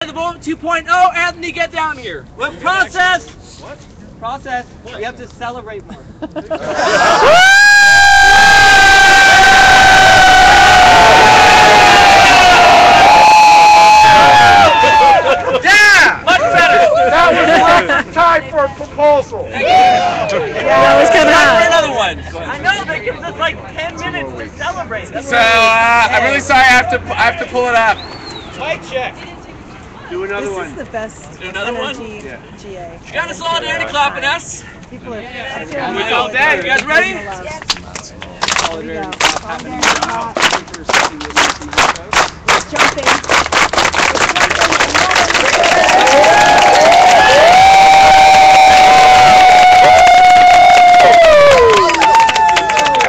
the Vote 2.0. Anthony, get down here. What process? What? Process. We have to celebrate more. Yeah! Much better. That was time for a proposal. Yeah, that was kind of Time for hot. another one. I know, that gives us like 10 minutes to celebrate. So I'm really sorry. I have to pull it up. Mic check. Do another one. This is the best Do another one? energy GA. You got a solidarity clapping us. People are We all dead. You guys ready? Here we go. It's jumping.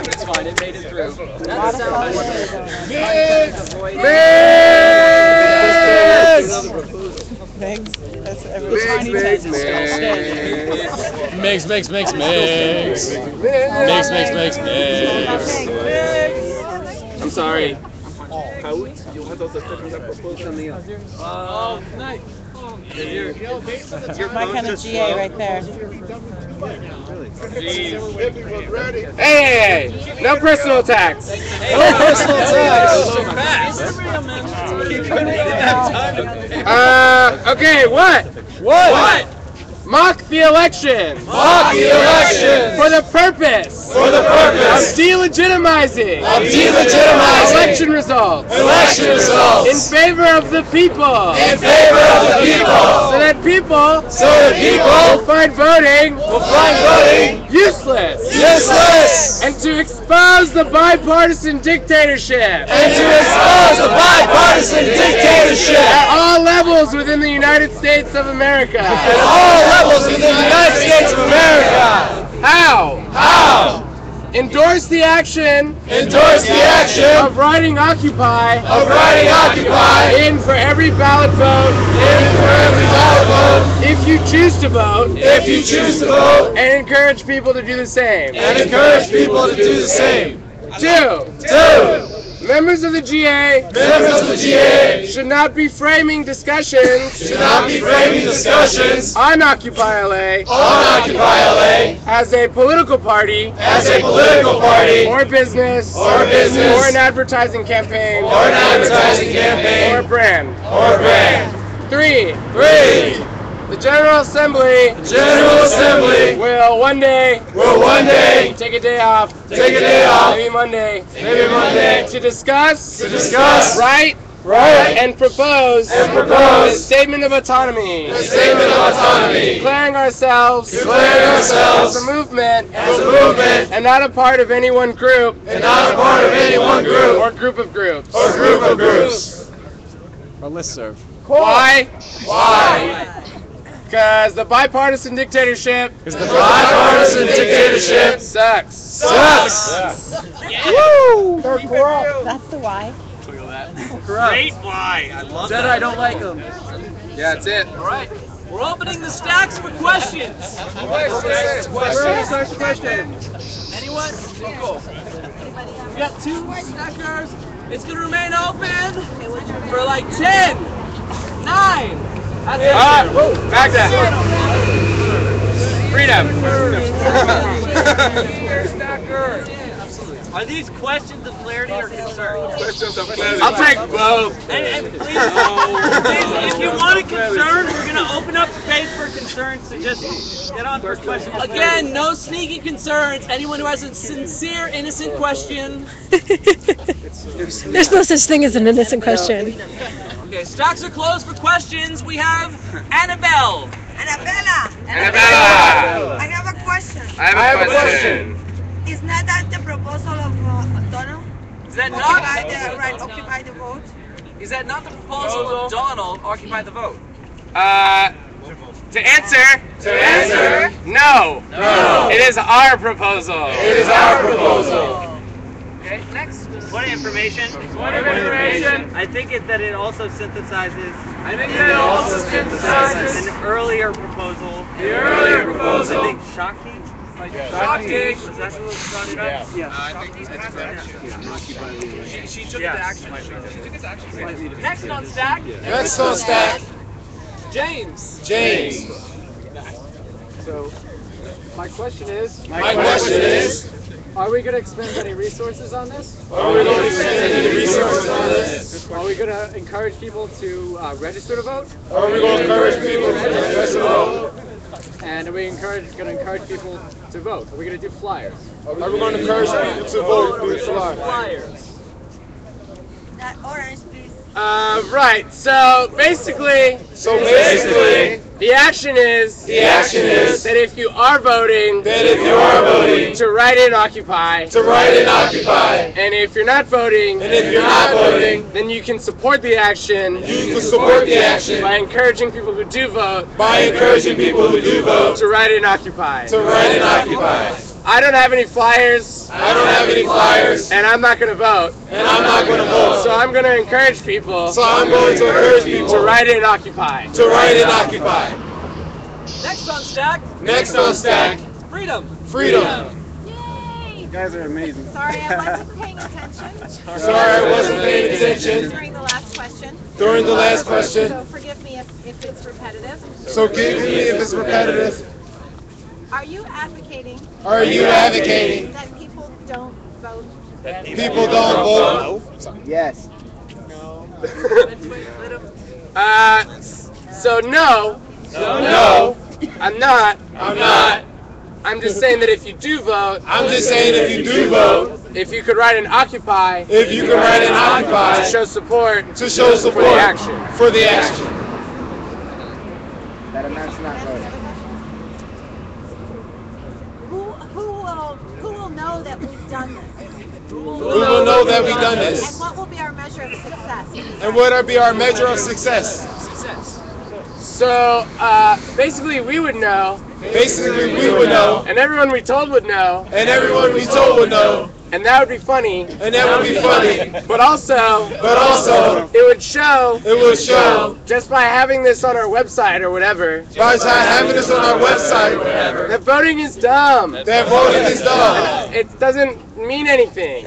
It's fine. It made it through. Mix. I'm sorry. Oh, nice. My kind of GA right there. Hey, no personal attacks. No personal attacks. Okay, what? Mock the election. Mock the election. For the purpose. Of delegitimizing. Election results. In favor of the people. So that people. Will find voting. Useless. And to expose the bipartisan dictatorship. At all levels within the United States of America. How? Endorse the action. Of writing Occupy. In for every ballot vote. If you choose to vote. And encourage people to do the same. 2. Members of the GA should not be framing discussions on Occupy LA as a political party or business or an advertising campaign or brand. 3. The General Assembly will one day take a day off, maybe Monday, to discuss, write, and propose a statement of autonomy, declaring ourselves as a movement, and not a part of any one group, or group of groups. A listserv. Why? Because the bipartisan dictatorship sucks. Woo! That's the why. Great why. I love that. I don't like them. Yeah, that's it. All right. We're opening the stacks for questions. Anyone? Cool. We got 2 stackers. It's going to remain open for like 10, 9. That's it. Back that. Freedom. Are these questions of clarity or concern? I'll take both. And please, if you want a concern, we're going to open up the page for concerns, so just get on for questions. Again, no sneaky concerns. Anyone who has a sincere, innocent question. There's no such thing as an innocent question. Okay, stacks are closed for questions. We have Annabelle. Annabella, I have a question. I have a question. Is not that the proposal of Donald? Is that Occupy the vote? Is that not the proposal of Donald, Occupy the Vote? To answer, no. It is our proposal. Okay, next. What information? I think that it also synthesizes an earlier proposal. I think shocking. Shocking. Was that who brought it up? Yeah. She took it to action. Next on stack. James. James. So, my question is, Are we going to expend any resources on this? we going to expend any resources on this? Are we going to encourage people to register to vote? Are we going to encourage people to register to vote? And are we going to encourage people to vote? Are we going to do flyers? Are we going to encourage people to vote through flyers? That orange, please. Right. So basically, the action is that if you are voting, to write in Occupy, and if you're not voting, then you can support the action. By encouraging people who do vote, to write in Occupy. I don't have any flyers. And I'm not going to vote. So I'm going to encourage people. To write in Occupy. Next on stack. Freedom. Yay! You guys are amazing. Sorry, I wasn't paying attention. During the last question. So forgive me if it's repetitive. Are you advocating that people don't vote? Yes. So no, I'm not. I'm just saying that if you do vote, if you could write an Occupy, to show support, for the action. That amounts to not voting. Who will know that we've done this? And what will be our measure of success? So basically we would know. And everyone we told would know. And that would be funny. But also, it would show, just by having this on our website or whatever, that voting is dumb. It doesn't mean anything.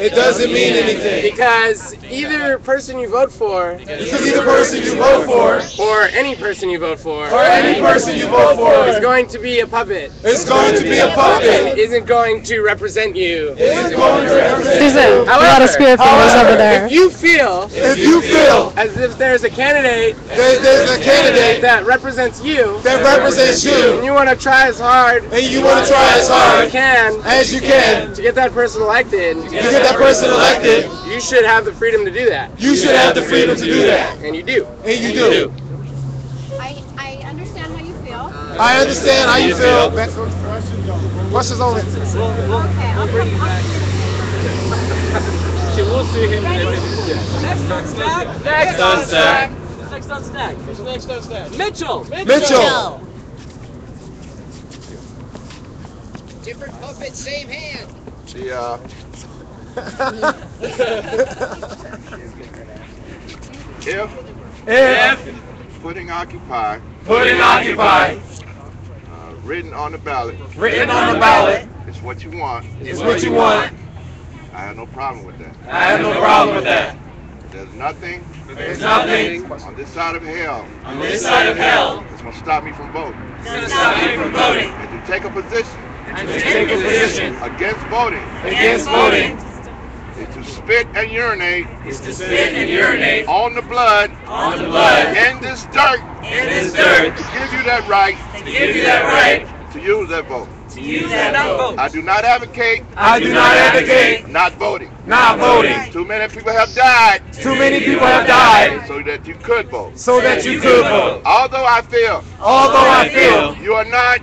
Because either person you vote for, or any person you vote for, is going to be a puppet. And isn't going to represent you. There's a lot of spirit fingers over there. If you feel as if there's a candidate that represents you, and you want to try as hard as you can to get that person elected, you should have the freedom to do that. And you do. I understand how you feel. Questions only. Okay, I'll come. We'll see him in a minute. Next on stack. Mitchell. Different puppet, same hand. If putting Occupy written on the ballot is what you want, I have no problem with that. There's nothing on this side of hell that's going to stop me from voting. And to take a position against voting is to spit and urinate on the blood in this dirt to give you that right to use that vote. I do not advocate not voting. Too many people have died so that you could vote. Although I feel you are not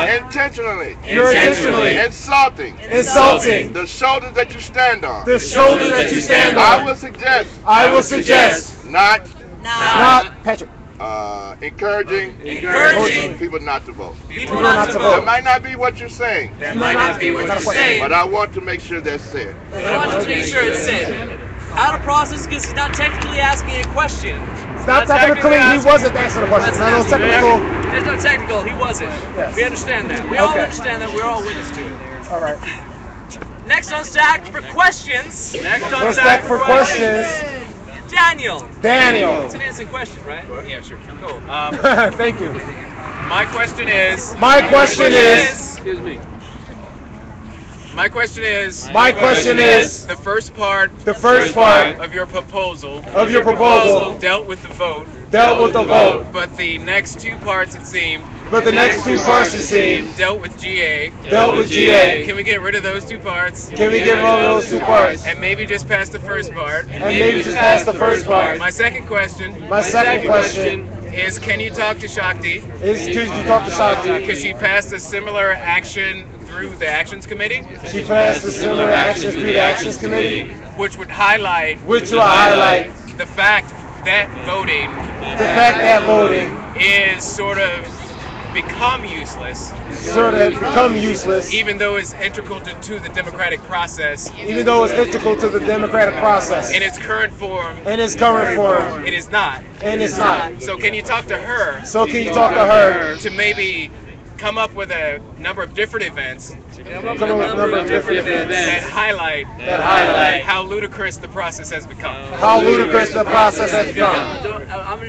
intentionally insulting the shoulders that you stand on. I will suggest not Patrick. encouraging people not to vote. That might not be what you're saying, but I want to make sure that's said. Out of process because he's not technically asking a question. It's not technically, he wasn't answering the question. That's It's not technical. It's not technical, he wasn't. Yes. We understand that. We all understand that. We're all witness to it. All right. Next on stack for questions. Daniel. Daniel. It's an innocent question, right? Yeah, sure. Cool. Thank you. My question is. Excuse me. My question is. The first part. Of your proposal. Dealt with the vote. But the next two parts, it seemed. Dealt with GA. Can we get rid of those two parts? And maybe just pass the first part. My second question. Is can you talk to Shakti? Because she passed a similar action through the Actions Committee. Which would highlight the fact that voting is sort of become useless. Even though it's integral to the democratic process. In its current form. It is not. So can you talk to her? To maybe come up with a number of different events that highlight how ludicrous the process has become. I'm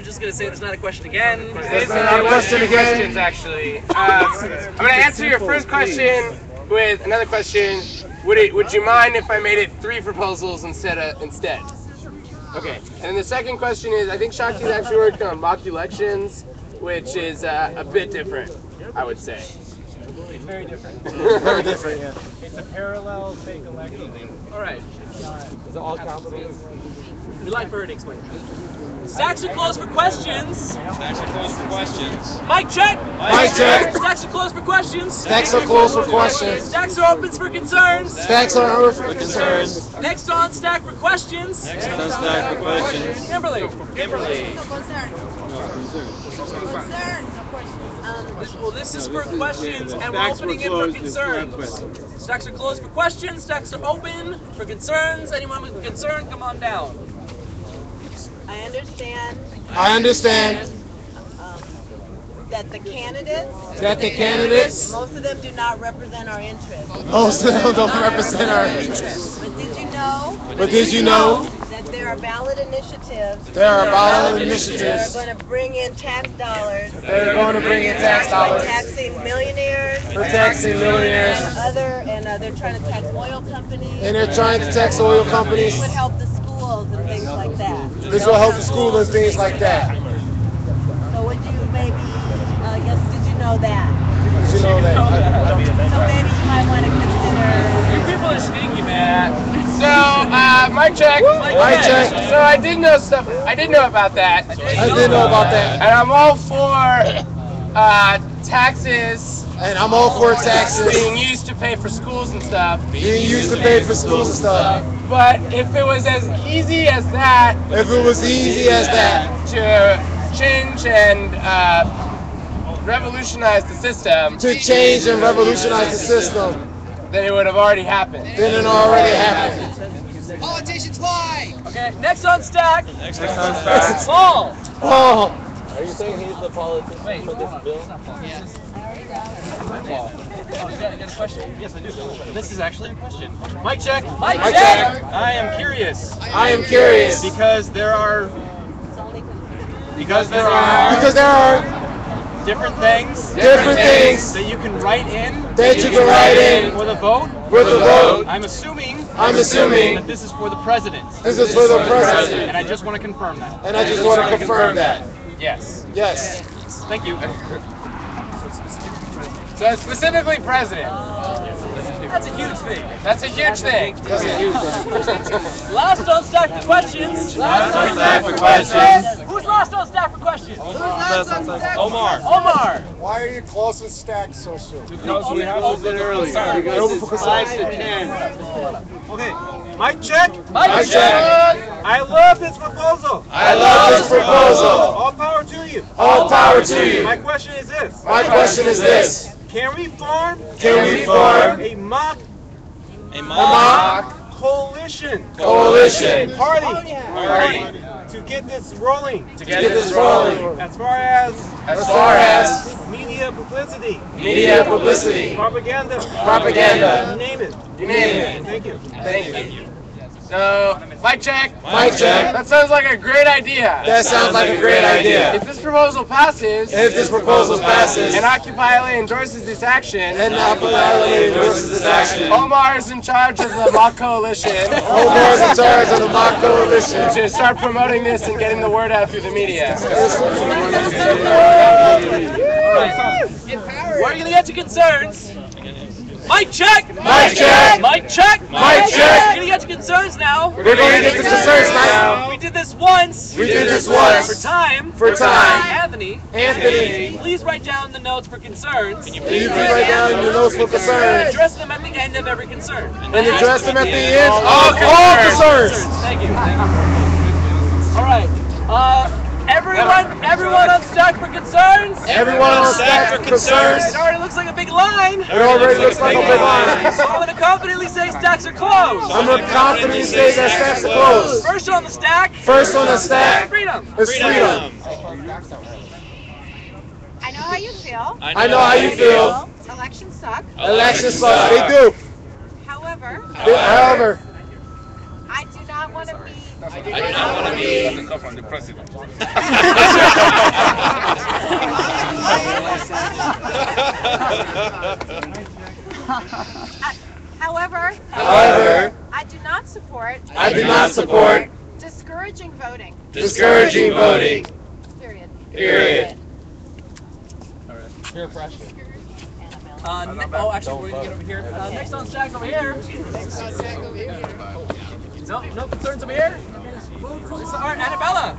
just going to say it's not a question again. It's not a question again. Questions, actually. I'm going to answer your first question with another question. Would you mind if I made it 3 proposals instead? Okay. And the second question is, I think Shakti's actually working on mock elections, which is a bit different, I would say. It's very different. Yeah. It's a parallel fake election. All right. Is it all council? We'd like for her to explain. Stacks are closed for questions. Mic check. Stacks are closed for questions. Stacks are closed for questions. Stacks are open for concerns. Stacks are open for concerns. Next on stack for questions. Kimberly. Well, this is for questions, and we're opening it for concerns. Stacks are closed for questions. Stacks are open for concerns. Anyone with a concern, come on down. I understand that the candidates, most of them do not represent our interests. But did you know that there are ballot initiatives that are going to bring in tax dollars by taxing millionaires and they're trying to tax oil companies This would help the schools and things like that. So would you maybe did you know that? So maybe you might want to consider. You people are sneaky, man. So, mic check. So I did know about that. And I'm all for taxes. Being used to pay for schools and stuff. But if it was as easy as that. To change and revolutionize the system. Then it would have already happened. Politicians lie. Okay, next on stack. Paul. Paul. Are you saying he's the politician for this bill? Yes. You got a question? Yes, I do. This is actually a question. Mic check. Mic check. I am curious. Because there are different things that you can write in with a vote. I'm assuming that this is for the president. And I just want to confirm that. Yes. Thank you. So specifically president. That's a huge thing. Last on stack for questions. Who's last on stack for questions? Omar. Why are you closing stacks so soon? Because we have to open early. 5 to 10. Okay. Mic check. I love this proposal. All power to you. My question is this. Can we form a mock coalition party to get this rolling? As far as media publicity, propaganda, you name it. Thank you. So, mic check. Mic check. That sounds like a great idea. That sounds like a great idea. If this proposal passes, and Occupy LA endorses this action, Omar is in charge of the mock coalition. To start promoting this and getting the word out through the media. Where are you gonna get to concerns? Mic check! Mic check! Mic check! Mic check! We're gonna get to concerns now. We're going to get to concerns now. We did this once. We did this once. For time. Anthony, please write down the notes for concerns. Can you please write down your notes for And concerns? address them at the end of every concern. And address them at the end of all concerns. Thank you. All right. Everyone on stack for concerns. Everyone on stack for concerns. It already looks like a big line. It already looks like a big line. So I'm going to confidently say stacks are closed. I'm going to confidently say that stacks are closed. First on the stack. First on the stack Freedom. is freedom. I know how you feel. I know how you feel. Elections suck. Elections suck. They do. However, I do not want to be. the president. However, I do not support discouraging voting. Period. Actually, we're going to get over here. Next on stack over here. No concerns over here. All right, Annabella.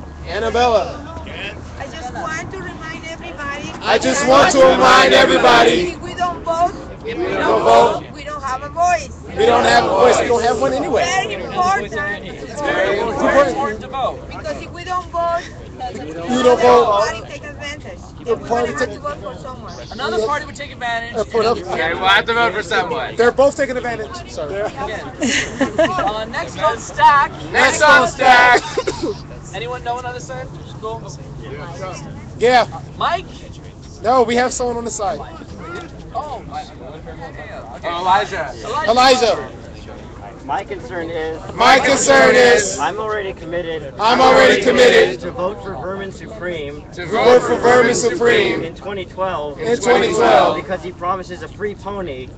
I just want to remind everybody. If we don't vote, we don't have a voice. We don't have a voice. We don't have one anyway. Very important. It's very important to vote. Because if we don't vote, You don't vote. party take advantage. We're going to have to vote for someone. Another party would take advantage. Okay, we'll have to vote for someone. They're both taking advantage. Sorry. Next on stack. Anyone know another side? Go. Yeah. Mike? No, we have someone on the side. Oh, Elijah. My concern is I'm already committed to vote for Vermin Supreme vote for Vermin Supreme in 2012 because he promises a free pony to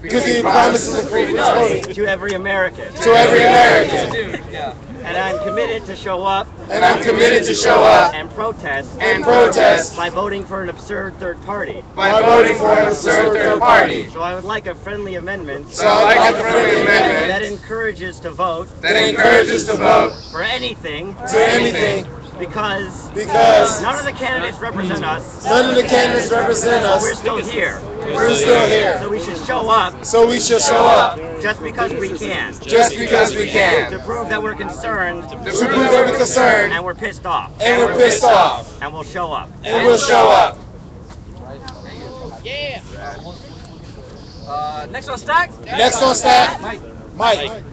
every American. And I'm committed to show up and protest by voting for an absurd third party. So I would like a friendly amendment that encourages to vote for anything because none of the candidates represent us. We're still here. So we should show up. Just because we can. To prove that we're concerned. And we're pissed off. And we'll show up. Yeah. Next on stack. Mike.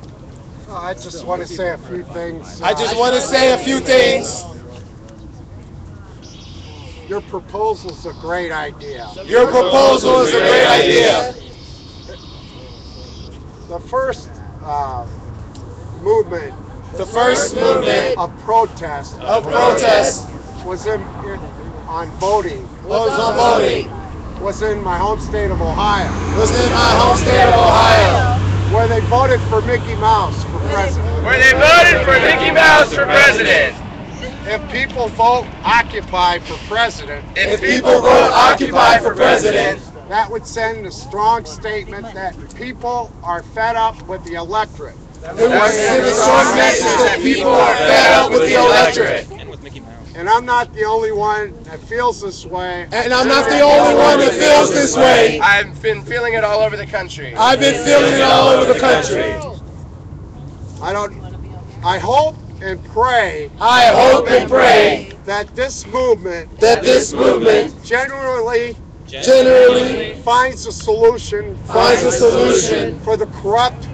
I just want to say a few things. Your proposal's a great idea. The first movement of protest was on voting. Was in my home state of Ohio. Where they voted for Mickey Mouse for president. If people vote Occupy for president, that would send a strong statement that people are fed up with the electorate. And I'm not the only one that feels this way. I've been feeling it all over the country. I hope and pray that this movement generally finds a solution for the corrupt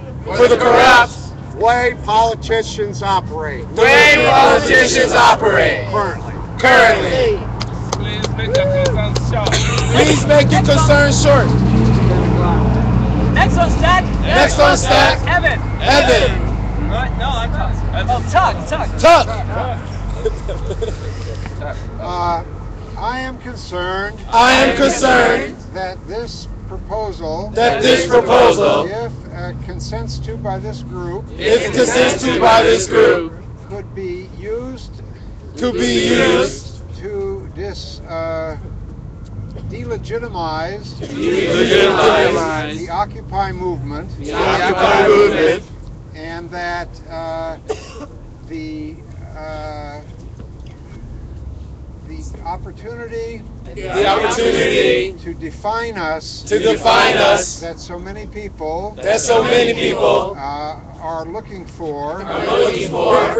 way politicians operate. Currently. Please make your concerns short. Next on stack. Evan. No, I'm talking. Tuck. I am concerned that this proposal, if consents to by this group, could be used to delegitimize the Occupy movement, and that the opportunity to define us, that so many people are looking for,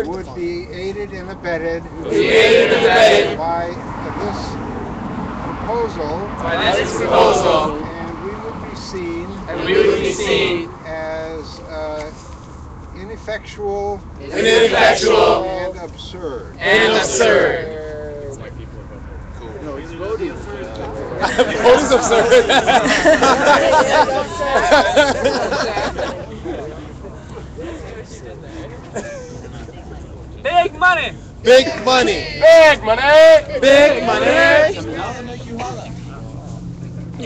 would be aided and abetted by this proposal, and we would be seen as ineffectual and absurd. Voting's absurd. Big money.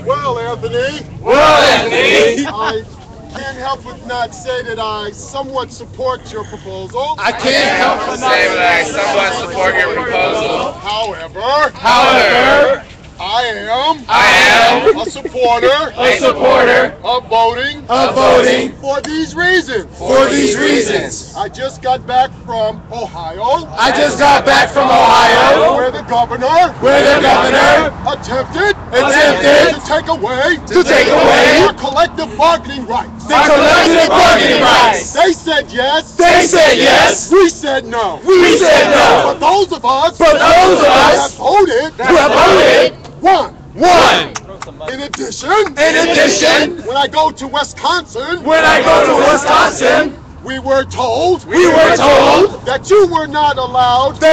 Well, Anthony, I can't help but not say that I somewhat support your proposal. I can't help but say that I somewhat support your proposal. However, I am a supporter of voting for these reasons. I just got back from Ohio. Where the governor attempted to take away our collective bargaining rights. They said yes. We said no. But those of us who have voted, one. In addition, when I go to Wisconsin, we were told that you were not allowed to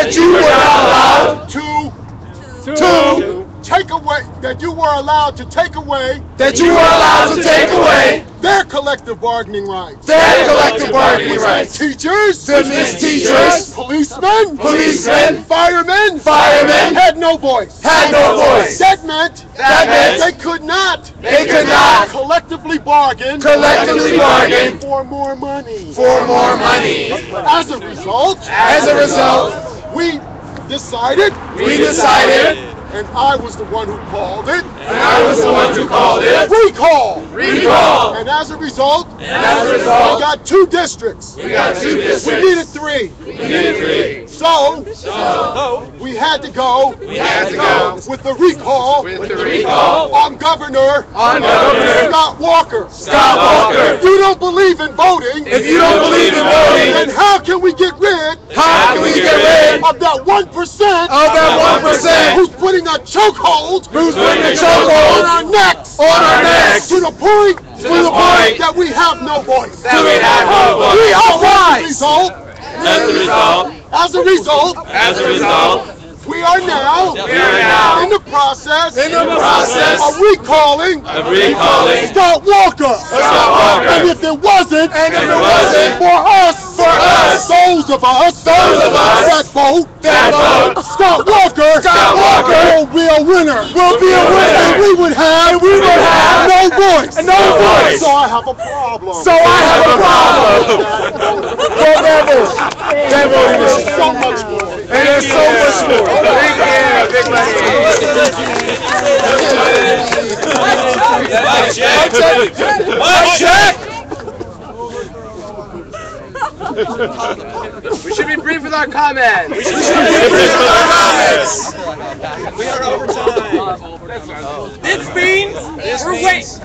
take away, that you were allowed to take away their collective bargaining rights. Teachers, policemen, firemen had no voice. That meant they could not collectively bargain for more money. As a result, we decided, and I was the one who called it, recall. And as a result, we got 2 districts. We needed 3. So we had to go with the recall on Governor Scott Walker. If you don't believe in voting, then how can we get rid of that 1% who's putting a chokehold on our necks to the point that we have no voice. As a result, we are now in the process of recalling Scott Walker. And if it wasn't for us, those of us that vote, Scott Walker will be a winner. And we would have no voice. So I have a problem. There's so much more. Thank you, Big Money. We should be brief with our comments. We are over time. This means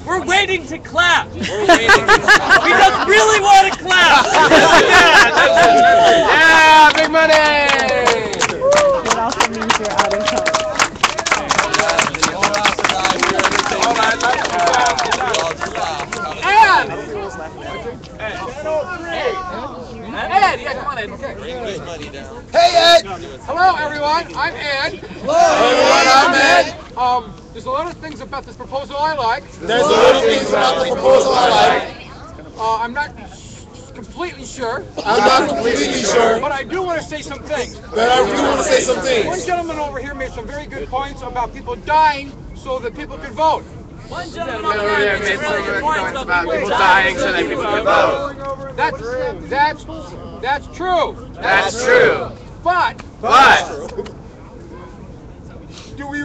we're waiting to clap. We just really want to clap. Yeah, Big Money. It also means you're out of time. Ed, yeah, come on, Ed. Hey, Ed. Hello, everyone. I'm Ed. Hello, everyone. I'm Ed. There's a lot of things about this proposal I like. I'm not completely sure. I'm not completely sure. But I do want to say some things. One gentleman over here made some very good points about people dying so that people could vote. One gentleman over there made some really good points about people dying so that people could vote. That's true. That's true. But do we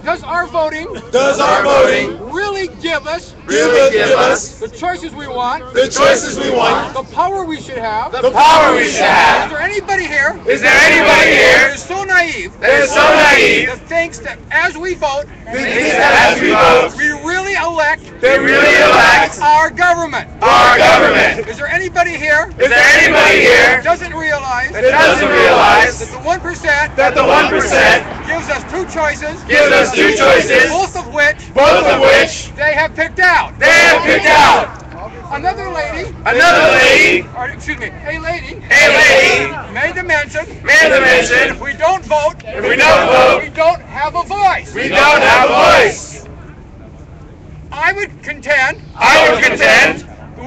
does our voting really give us the choices we want, the power we should have, Is there anybody here that is so naive that thinks that as we vote we really elect our government? Is there anybody here that doesn't realize that the 1% gives us two choices, both of which they have picked out. Another lady, or excuse me, a lady made the mention, if we don't vote, we don't have a voice. I would contend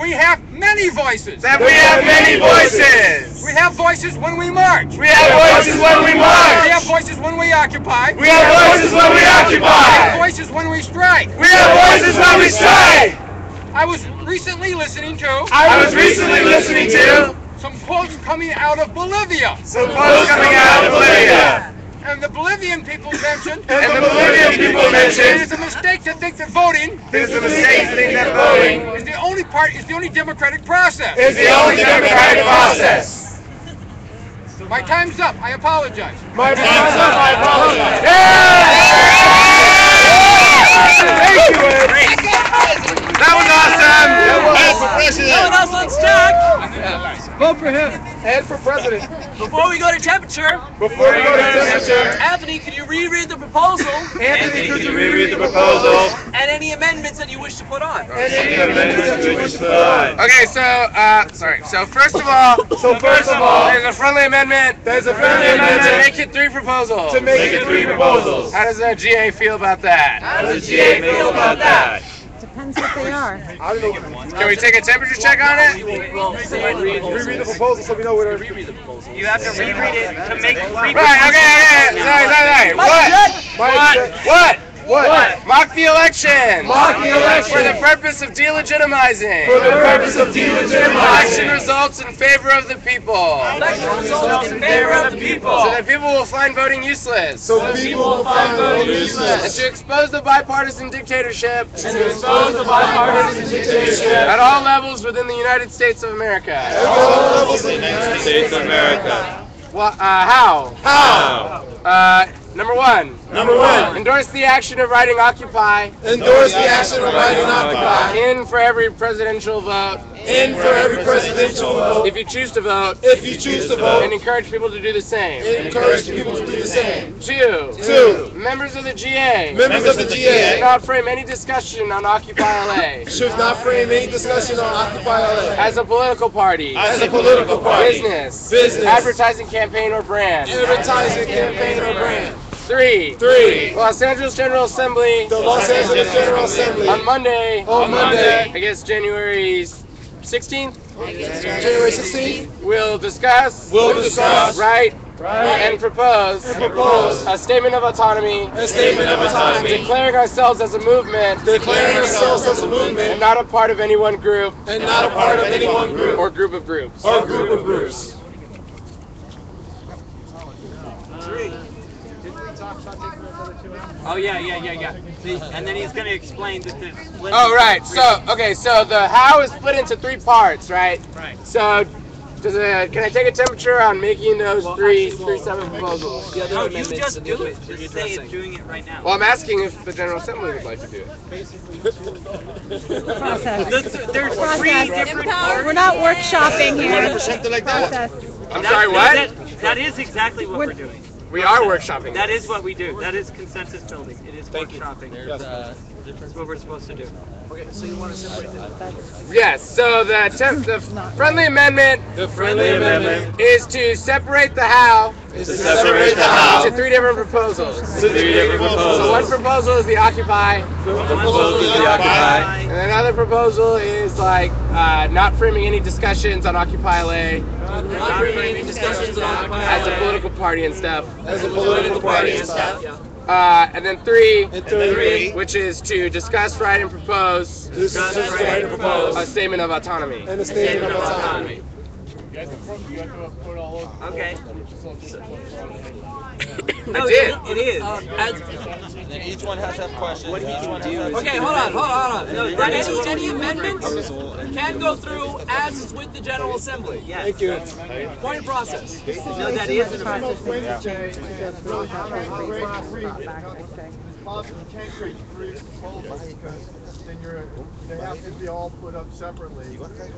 we have many voices. We have voices when we march. We have voices when we occupy. We have voices when we strike. I was recently listening to some quotes coming out of Bolivia. And the Bolivian people mentioned it is a mistake to think that voting is the only democratic process. My time's up. I apologize. Thank you, Ed. That was awesome. No one else wants Jack. Vote for him. Ed for president. Before we go to temperature, Anthony, can you reread the proposal? And any amendments that you wish to put on? Okay, so first of all, there's a friendly amendment. To make it three proposals. How does the GA feel about that? Depends what they are. Can we take a temperature check on it? Reread the proposal so we know what it is. You have to reread it to make it three. Right, okay. Sorry. What? Mock the election. For the purpose of delegitimizing. Election results in favor of the people. So that people will find voting useless. And to expose the bipartisan dictatorship. At all levels within the United States of America. Well, how? Number one. Endorse the action of writing Occupy. In for every presidential vote. If you choose to vote. And encourage people to do the same. 2. Members of the GA. Should not frame any discussion on Occupy LA. As a political party. Business. Advertising campaign or brand. 3. Los Angeles General Assembly. On Monday. I guess January 16th. We'll discuss. Write. And propose a statement of autonomy. Declaring ourselves as a movement. And not a part of any one group. Or group of groups. Oh yeah. And then he's going to explain that the. Oh right. So the how is split into 3 parts, right? So can I take a temperature on making those three separate proposals? No, you just do it. Just say it's doing it right now. Well, I'm asking if the General Assembly would like to do it. There's 3 different parts. We're not workshopping here. Process. I'm sorry, what? That is exactly what we're doing. We are workshopping. That is what we do. That is consensus building. It is workshopping. That's what we're supposed to do. Okay, so you want to separate them? Yes, so the friendly amendment is to separate the how into three different proposals. So one proposal is the Occupy. And another proposal is like not framing any discussions on Occupy LA. Not bringing any discussions on Occupy as a LA. political party and stuff. Yeah. And then three, which is to discuss, write, and propose a statement of autonomy. And a statement of autonomy. Okay. No, I did. It is. And each one has to have questions. What each one do Okay, hold on. No, any amendments can go through as is with the General Assembly. Yes. Thank you. Point of process. No, that is an amendment. You can't create three proposals because then they have to be all put up separately. You can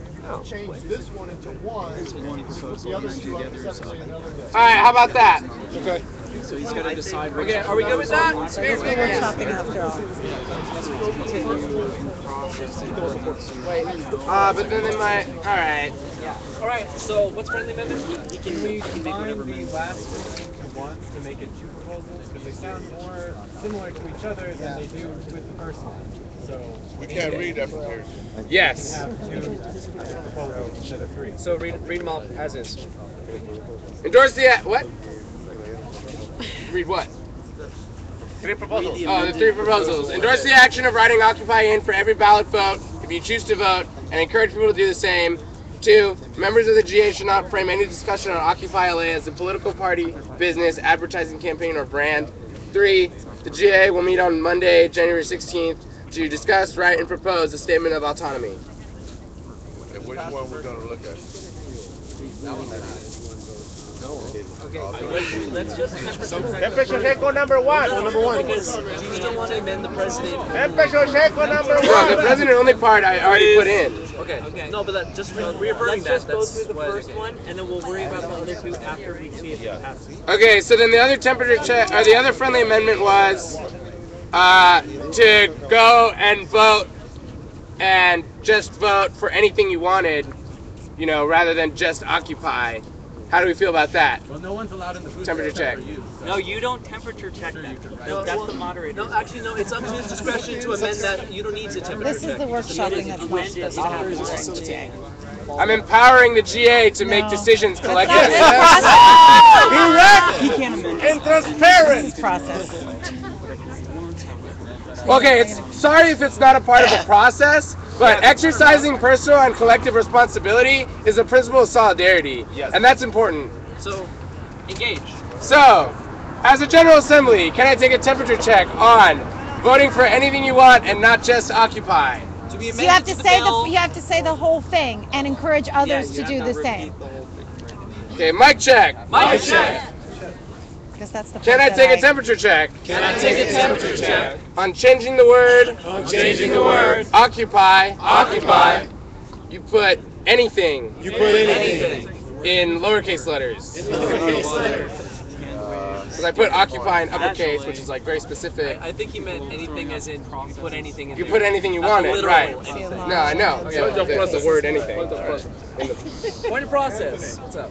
change this one into one, put the other two up separately another day. All right, how about that? Okay. So he's got to decide. Okay, are we good with that? Workshopping after all. But then they might. All right. All right. So what's friendly amendment? Can we combine the last ones to make it two proposals? Because they sound more similar to each other than they do with the first one. So We can't read that from here. Yes. have two proposals instead of three. So read them all as is. Endorse the what? Read what? Three proposals. Oh, the three proposals. Endorse the action of writing Occupy in for every ballot vote if you choose to vote, and encourage people to do the same. 2. Members of the GA should not frame any discussion on Occupy LA as a political party, business, advertising campaign, or brand. 3. The GA will meet on Monday, January 16th, to discuss, write, and propose a statement of autonomy. And which one we're going to look at? Okay, let's just. Empezó Checo number one. Because you still want to amend the president. Empezó Checo number Well, the one. president only part I already put in. Okay. No, but that, just reaffirming Let's that. just go That's through the what I was first okay. one, and then we'll worry about the other two after we see if it passes. Okay, so then the other temperature check, or the other friendly amendment was to go and vote and just vote for anything you wanted, you know, rather than just Occupy. How do we feel about that? Well, no one's allowed in the booth. Temperature check. No, you don't temperature check that. No, that's the moderator. No, actually, no. It's up to his discretion to amend that. You don't need to temperature This is the workshopping that's not supposed to happen during GA. I'm empowering the GA to make No. decisions That's collectively. not Direct He can't amend. and transparent. This is process. Okay, sorry if it's not a part of the process, but exercising personal and collective responsibility is a principle of solidarity, and that's important. So, engage. So, as a General Assembly, can I take a temperature check on voting for anything you want and not just Occupy? To be So you have amended to to say bill. you have to say the whole thing and encourage others to do the same. Okay, mic check. Mic check. Because that's the Can part I that take a temperature check Can I take a temperature check? on changing the word Occupy? You put anything You put anything. in lowercase letters. Because I put Occupy in uppercase, which is like very specific. I think he meant anything as in you put anything in You there. put anything you Not wanted, literal right? anything. No, I know. The word anything. Point of process. What's up?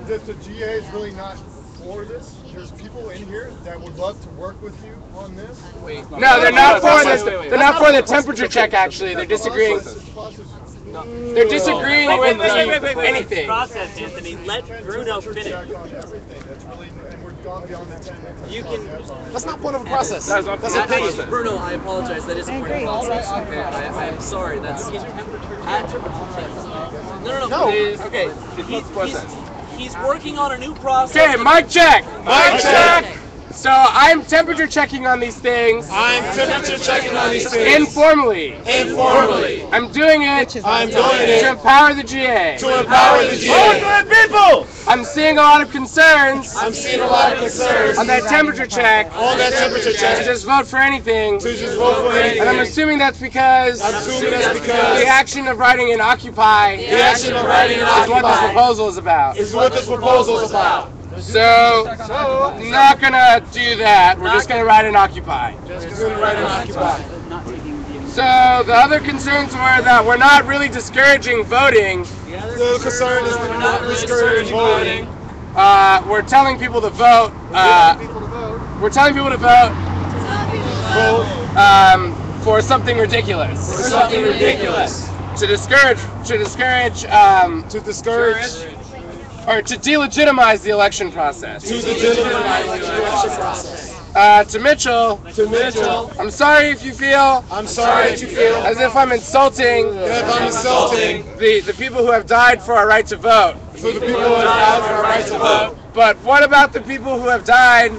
The GA is really not for this. There's people in here that would love to work with you on this. Wait. No, they're not for this. They're not for the temperature check. Actually, they're disagreeing. They're disagreeing with anything. Process, Anthony. Let Bruno finish. And we're gone beyond the 10 minutes. You can. That's not part of a process. That's not part of a process. Bruno, I apologize. That is a I point of agree. process. Okay, I'm sorry. That's no. Okay. He's working on a new process. Okay, mic check. Mic check. So I'm temperature checking on these things. Informally. I'm doing it. To empower the GA. People. I'm seeing a lot of concerns. On that temperature check. To just vote for anything. And I'm assuming that's because. The action of writing in Occupy. Is what this proposal is about. So, not gonna do that. We're just gonna write in Occupy. So the other concerns were that we're not really discouraging voting. The other concern is we're not discouraging voting. We're telling people to vote. We're telling people to vote for something ridiculous. For something ridiculous. To discourage, or to delegitimize the election process. To delegitimize the election process. To Mitchell, I'm sorry if you feel, as if I'm insulting, the people who have died for our right to vote. For the people who have died for our right to vote. But what about the people who have died?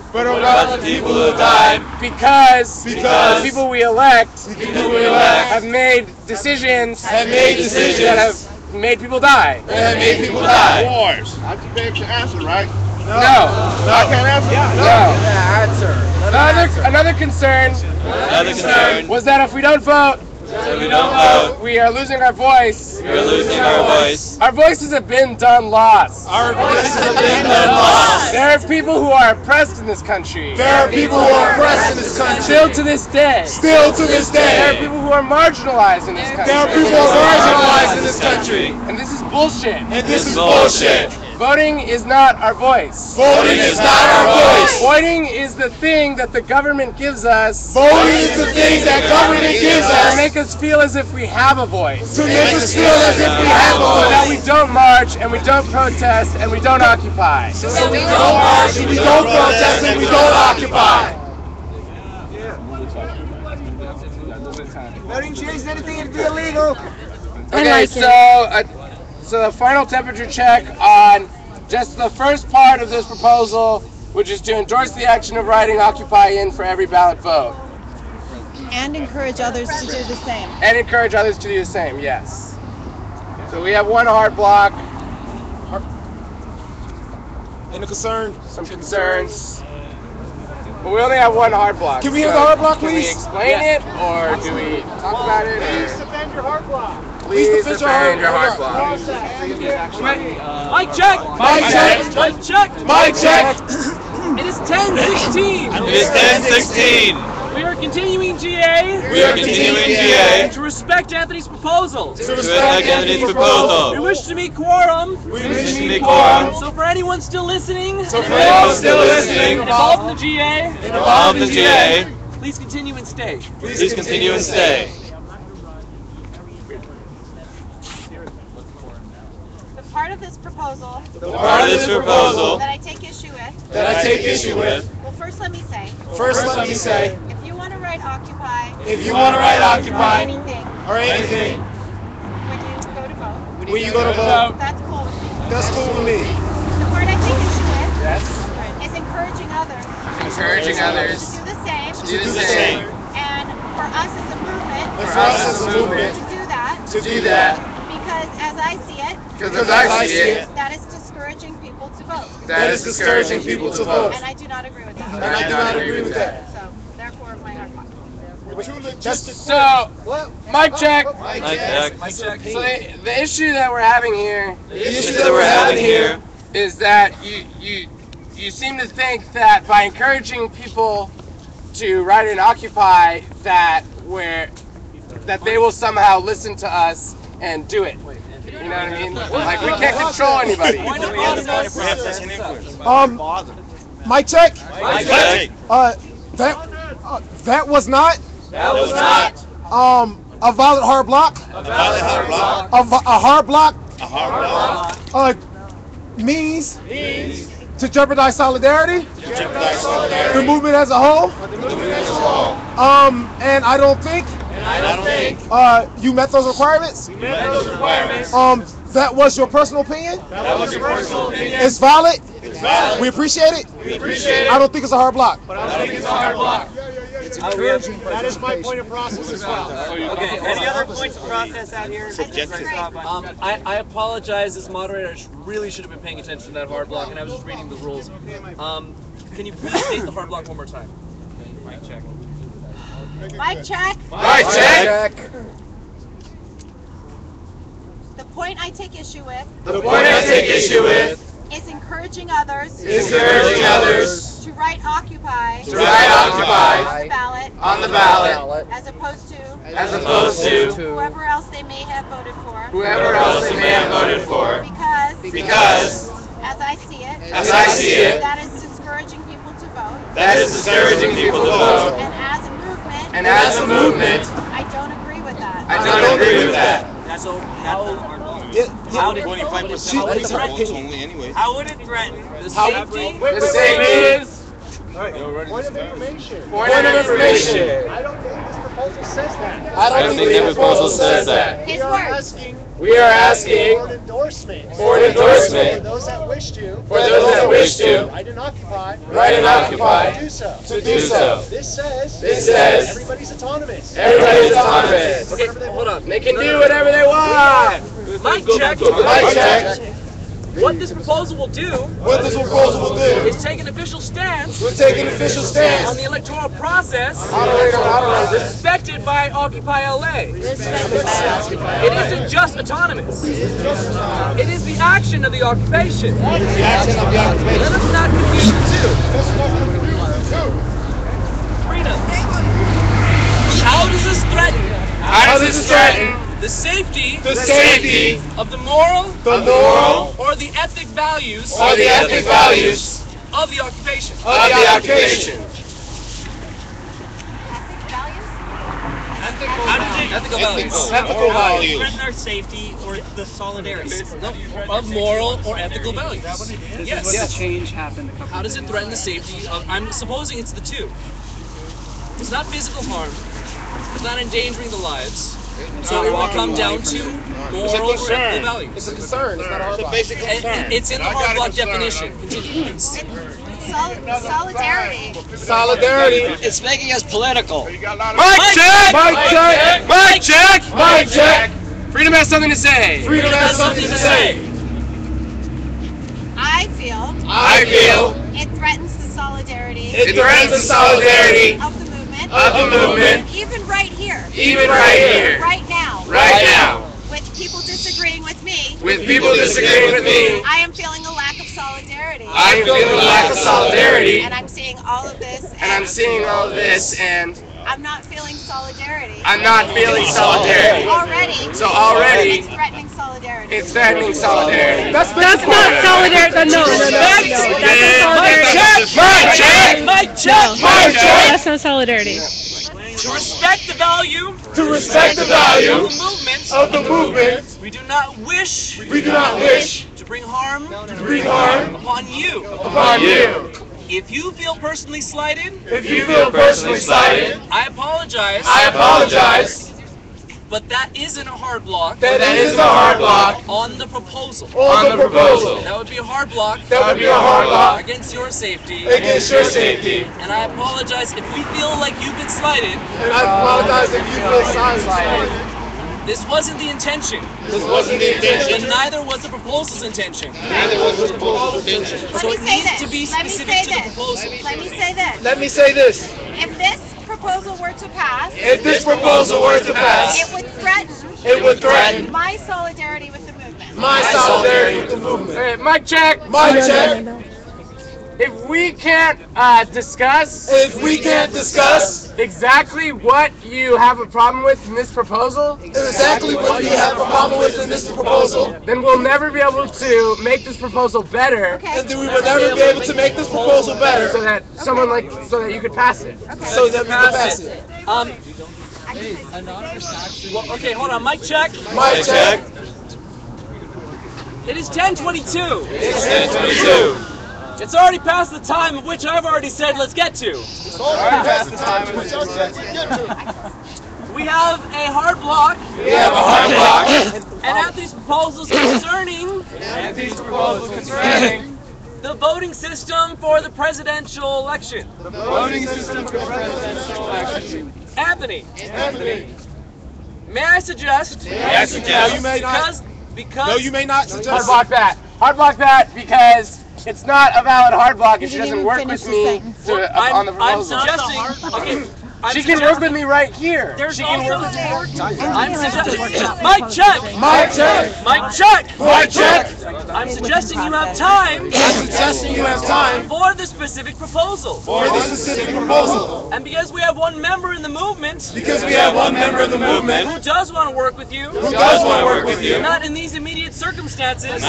Because the people we elect have made decisions that have made people die. Wars. I can get your answer, right? No. I can't answer. No. Another concern was that if we don't vote, we are losing our voice. Our voices have been lost. There are people who are oppressed in this country. Still to this day. There are people who are marginalized in this country. And this is bullshit. Voting is not our voice. Voting is not our voice. Voting is the thing that the government gives us. Voting is the thing that government gives us. To make us feel as if we have a voice. To make us feel as if we have a voice. So that we don't march and we don't protest and we don't occupy. So we don't march and we don't protest and we don't occupy. Voting changes anything to be illegal. Okay, so the final temperature check on just the first part of this proposal, which is to endorse the action of writing Occupy in for every ballot vote. And encourage others to do the same. And encourage others to do the same, yes. So we have one hard block. Any concern? Some concerns. But we only have one hard block. Can we have the hard block, please? Can we explain it, or do we talk about it? Please defend your hard block. Please defend your hard block. Mic check! Mic check! It is 10:16. We are continuing GA. To respect Anthony's proposal. We wish to meet quorum. So for anyone still listening, involved in the GA, please continue and stay. The part of this proposal that I take issue with. Well, first let me say. If you want to write Occupy. Anything. When you go to vote. That's cool with me. The part I take issue with. Is encouraging others. To do the same. And for us as a movement. To do that. Because as I see it, that is discouraging people to vote. And I do not agree with that. So, therefore, my hard block. So, mic check. So the issue that we're having here is that you seem to think that by encouraging people to write and occupy that they will somehow listen to us and do it. You know what I mean? Like, we can't control anybody. Mic check. That was not a valid hard block. A hard block means to jeopardize solidarity. The movement as a whole. And I don't think you met those requirements. That was your personal opinion. It's valid. We appreciate it. I don't think it's a hard block. That is my point of process as well. Okay, any other points of process out here? I apologize as moderator. I really should have been paying attention to that hard block, and I was just reading the rules. Can you please state the hard block one more time? Mic check. The point I take issue with. Is encouraging others. to write Occupy on the ballot as opposed to whoever else they may have voted for. Because as I see it, that is discouraging people to vote. And as a movement, I don't agree with that. So how would it threaten the safety? The safety. Point of information. I don't think this proposal says that. His words. We are asking for an endorsement. For those that wish to. Write an Occupy. To do so. This says. Everybody's autonomous. Okay, hold on. They can do whatever they want. Mic check. What this proposal will do is take an official stance on the electoral process respected by Occupy LA. It isn't just autonomous. It is the action of the occupation. Let us not confuse the two. Freedom. How does this threaten the safety of the moral or the ethic values of the occupation? Ethical values. Threaten our safety or the solidarity. Of moral or ethical values. Yes. Change happened. How does it threaten the safety of? I'm supposing it's the two. It's not physical harm. It's not endangering the lives. So it will come down to moral or ethical values. It's a concern. It's not our basic concern. It's in the hard block definition. Continue. Solidarity. It's making us political. Mic check. Freedom has something to say. I feel it threatens the solidarity of the movement. Even right here. Right now. With people disagreeing with me. I am feeling a lack of solidarity. And I'm seeing all of this. And I'm not feeling solidarity. Already. It's threatening solidarity. That's not solidarity. No. Mic check. That's not solidarity. To respect the value of the movement. We do not wish to bring harm upon you. If you feel personally slighted, I apologize. But that isn't a hard block. On the proposal. That would be a hard block. Against your safety. And I apologize if we feel like you've been slighted. This wasn't the intention. And neither was the proposal's intention. So it needs to be specific to the proposal. Let me say this. If this proposal were to pass, it would threaten my solidarity with the movement. Hey, mic check. If we can't discuss exactly what you have a problem with in this proposal, then we'll never be able to make this proposal better. Okay. So that so that you could pass it. So that we can pass it. Well, okay, hold on. Mic check. It is 10:22. It's already past the time of which I've already said let's get to. We have a hard block. And at these proposals concerning the voting system for the presidential election. Anthony. May I suggest? Because No, you may not suggest. Hard block that because it's not a valid hard block if she doesn't work with me on the proposal. I'm suggesting. Okay, She can work with me right here. There's also Mic check. Mic check. Mic check. Mic check. I'm suggesting you have time. I'm suggesting you have time for the specific proposal. for the specific proposal. And because we have one member in the movement. Because we have one member of the movement Who does want to work with you. who does want to work with you. Not in these immediate circumstances.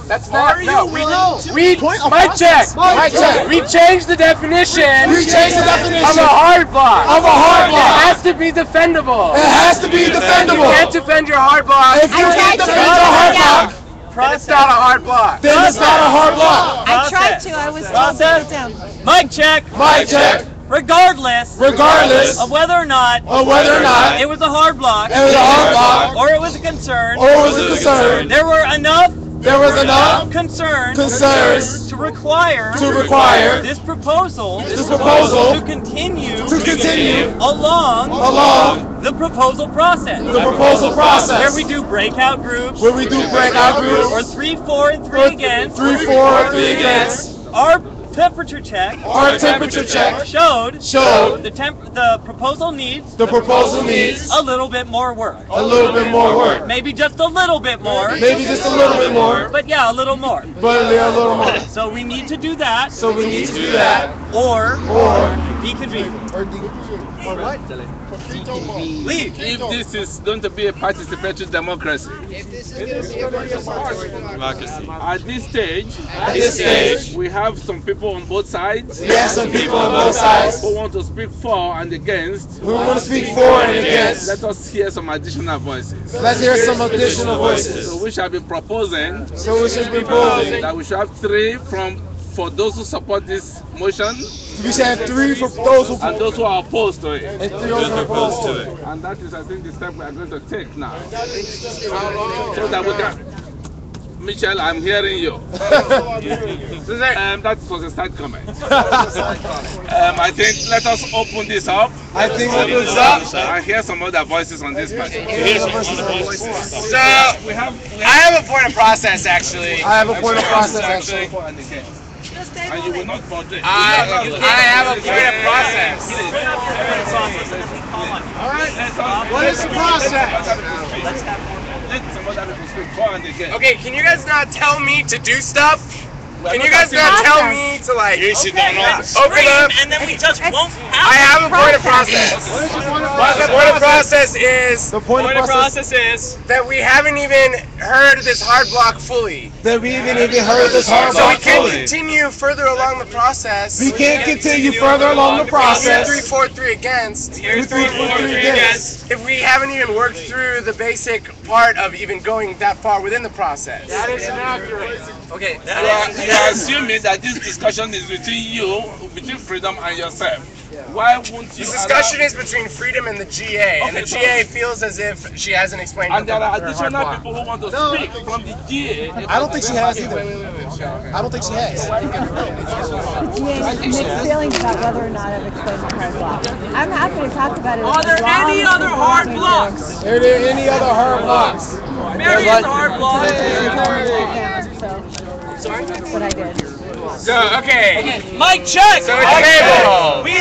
That's Are not. you No, willing to? we mic check. Mic check. We changed the definition. We changed the definition of a hard block. of a hard It block. has to be defendable. It has to be You defendable. can't defend your hard block. If you can't defend your hard block, Then it's not a hard block. then it's not a hard block. I tried to, I was told to sit down. Mic check. Mic check. Regardless Regardless of whether or not of whether or not it was a hard block it was a hard block or it was a concern, or was a concern, there were enough there was enough concerns concerns to require this proposal to continue continue along the proposal process. the proposal process. Where we do breakout groups, Where we do breakout groups, or 3, 4, and 3 against. 3, 4, 3 against. Our temperature check Our temperature check showed showed the proposal needs the proposal needs a little bit more work. a little bit more work. Maybe just a little bit more. Maybe just a little bit more, But yeah, a little more. but a little more. So we need to do that, So we need to do that, or or deconvene. what? Leave. If this is going to be a participatory democracy, at this stage, we have some people on both sides We have some people on both sides who want to speak for and against. who want to speak for and against. Let us hear some additional voices. Let's hear some additional voices. So we shall be proposing So we should be proposing that we should have 3 for those who support this motion we should have 3 for those who and those who are opposed to it. and 3 those who opposed to it. And that is, I think, the step we are going to take now. So that we can. Michelle, I'm hearing you. That was a start comment. I think let us open this up. I think we'll do that. I hear some other voices on this matter. So I have a point of process actually. I have a point of process actually. And you will not vote. I have a point of process. All right. What is the process? Let some other people speak for and against. Okay, can you guys not tell me to do stuff? Can you guys not tell me to like open up? And then we just won't I have a point of process. The point of process is The point of process is that we haven't even heard this hard block fully. that we even heard this hard So we block can't fully. continue further along the process. We can't continue further along the process. 3, 4, 3 against. 3, 4, 3 against. If we haven't even worked through the basic part of even going that far within the process. That is inaccurate. okay. You are assuming that this discussion is between Freedom and yourself. Why won't you? This discussion is between Freedom and the GA, and the GA feels as if she hasn't explained And there are her hard additional block. people who want to speak from the GA. I don't think she has either. I don't think she has. Mixed feelings about whether or not I've explained the hard block. I'm happy to talk about it. Are there any other hard blocks? Are there any other hard blocks? Mary is a hard block. So, that's what I did. So, okay. Mic check. So it's table. We